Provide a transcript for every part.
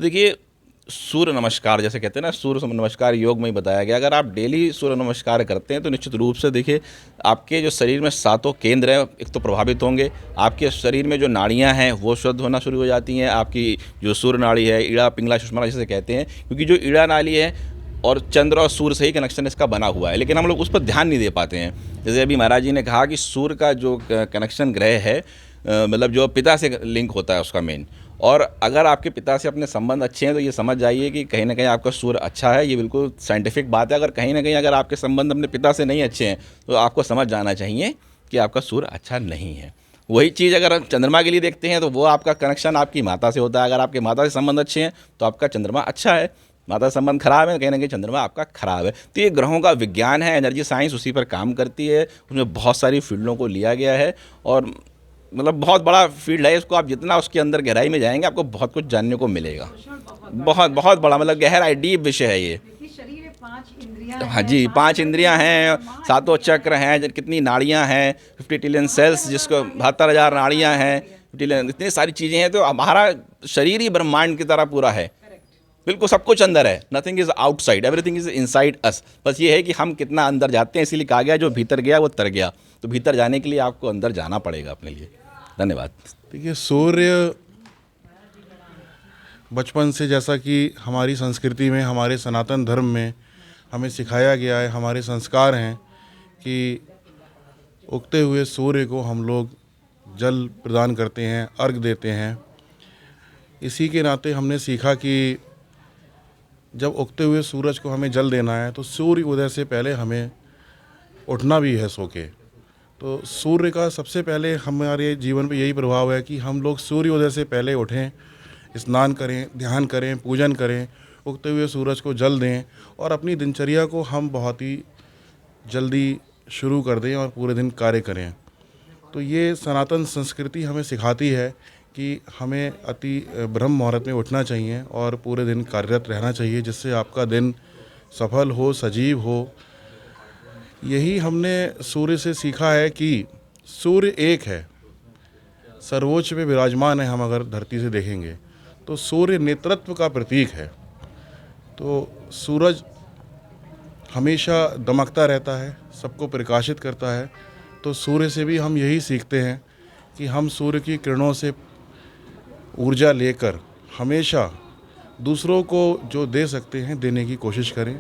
देखिए, सूर्य नमस्कार जैसे कहते हैं ना, सूर्य नमस्कार योग में ही बताया गया। अगर आप डेली सूर्य नमस्कार करते हैं तो निश्चित रूप से देखिए आपके जो शरीर में सातों केंद्र हैं एक तो प्रभावित होंगे। आपके शरीर में जो नाड़ियां हैं वो शुद्ध होना शुरू हो जाती हैं। आपकी जो सूर्य नाड़ी है, ईड़ा पिंगला सुषुम्ना जिसे कहते हैं, क्योंकि जो ईड़ा नाड़ी है और चंद्र और सूर्य से ही कनेक्शन इसका बना हुआ है, लेकिन हम लोग उस पर ध्यान नहीं दे पाते हैं। जैसे अभी महाराज जी ने कहा कि सूर्य का जो कनेक्शन ग्रह है, मतलब जो पिता से लिंक होता है उसका मेन। और अगर आपके पिता से अपने संबंध अच्छे हैं तो ये समझ जाइए कि कहीं ना कहीं आपका सूर्य अच्छा है। ये बिल्कुल साइंटिफिक बात है। अगर कहीं ना कहीं अगर आपके संबंध अपने पिता से नहीं अच्छे हैं तो आपको समझ जाना चाहिए कि आपका सूर्य अच्छा नहीं है। वही चीज़ अगर आप चंद्रमा के लिए देखते हैं तो वो आपका कनेक्शन आपकी माता से होता है। अगर आपके माता से संबंध अच्छे हैं तो आपका चंद्रमा अच्छा है। माता से संबंध खराब है, कहीं ना कहीं चंद्रमा आपका खराब है। तो ये ग्रहों का विज्ञान है, एनर्जी साइंस उसी पर काम करती है। उसमें बहुत सारी फील्डों को लिया गया है और मतलब बहुत बड़ा फील्ड है। इसको आप जितना उसके अंदर गहराई में जाएंगे आपको बहुत कुछ जानने को मिलेगा। बहुत बहुत बड़ा मतलब गहरा डीप विषय है ये। शरीर में 5 इंद्रियां हाँ जी, 5 इंद्रियां हैं, सातों चक्र हैं, कितनी नाड़ियां हैं, 50 ट्रिलियन सेल्स, जिसको 72,000 नाड़ियां हैं, ट्रिलियन, इतनी सारी चीज़ें हैं। तो हमारा शरीर ही ब्रह्मांड की तरह पूरा है। बिल्कुल सब कुछ अंदर है। Nothing is outside, everything is inside us. बस ये है कि हम कितना अंदर जाते हैं। इसीलिए कहा गया जो भीतर गया वो तर गया। तो भीतर जाने के लिए आपको अंदर जाना पड़ेगा अपने लिए। धन्यवाद। देखिए, सूर्य बचपन से, जैसा कि हमारी संस्कृति में, हमारे सनातन धर्म में हमें सिखाया गया है, हमारे संस्कार हैं कि उगते हुए सूर्य को हम लोग जल प्रदान करते हैं, अर्घ देते हैं। इसी के नाते हमने सीखा कि जब उगते हुए सूरज को हमें जल देना है तो सूर्य उदय से पहले हमें उठना भी है सो के। तो सूर्य का सबसे पहले हमारे जीवन पे यही प्रभाव है कि हम लोग सूर्योदय से पहले उठें, स्नान करें, ध्यान करें, पूजन करें, उगते हुए सूरज को जल दें और अपनी दिनचर्या को हम बहुत ही जल्दी शुरू कर दें और पूरे दिन कार्य करें। तो ये सनातन संस्कृति हमें सिखाती है कि हमें अति ब्रह्म मुहूर्त में उठना चाहिए और पूरे दिन कार्यरत रहना चाहिए, जिससे आपका दिन सफल हो, सजीव हो। यही हमने सूर्य से सीखा है कि सूर्य एक है, सर्वोच्च पे विराजमान है। हम अगर धरती से देखेंगे तो सूर्य नेतृत्व का प्रतीक है। तो सूरज हमेशा दमकता रहता है, सबको प्रकाशित करता है। तो सूर्य से भी हम यही सीखते हैं कि हम सूर्य की किरणों से ऊर्जा लेकर हमेशा दूसरों को जो दे सकते हैं देने की कोशिश करें।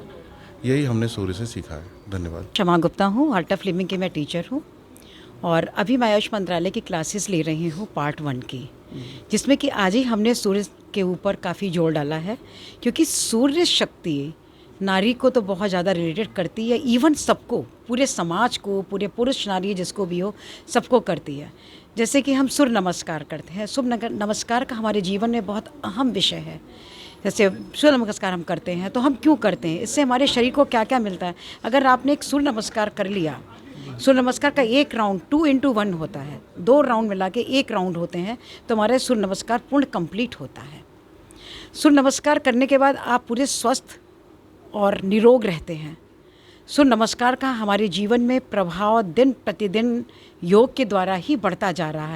यही हमने सूर्य से सीखा है। धन्यवाद। क्षमा गुप्ता हूँ, आर्ट ऑफ लिविंग की मैं टीचर हूँ और अभी मैं आयुष मंत्रालय की क्लासेस ले रही हूँ पार्ट 1 की, जिसमें कि आज ही हमने सूर्य के ऊपर काफ़ी जोर डाला है, क्योंकि सूर्य शक्ति नारी को तो बहुत ज़्यादा रिलेटेड करती है, इवन सबको, पूरे समाज को, पूरे पुरुष नारी जिसको भी हो सबको करती है। जैसे कि हम सूर्य नमस्कार करते हैं, सूर्य नमस्कार का हमारे जीवन में बहुत अहम विषय है। जैसे सूर्य नमस्कार हम करते हैं तो हम क्यों करते हैं, इससे हमारे शरीर को क्या क्या मिलता है। अगर आपने एक सूर्य नमस्कार कर लिया, सूर्य नमस्कार का एक राउंड 2 into 1 होता है, 2 राउंड मिला के 1 राउंड होते हैं, तो हमारे सूर्य नमस्कार पूर्ण कंप्लीट होता है। सूर्य नमस्कार करने के बाद आप पूरे स्वस्थ और निरोग रहते हैं। सूर्य नमस्कार का हमारे जीवन में प्रभाव दिन प्रतिदिन योग के द्वारा ही बढ़ता जा रहा है।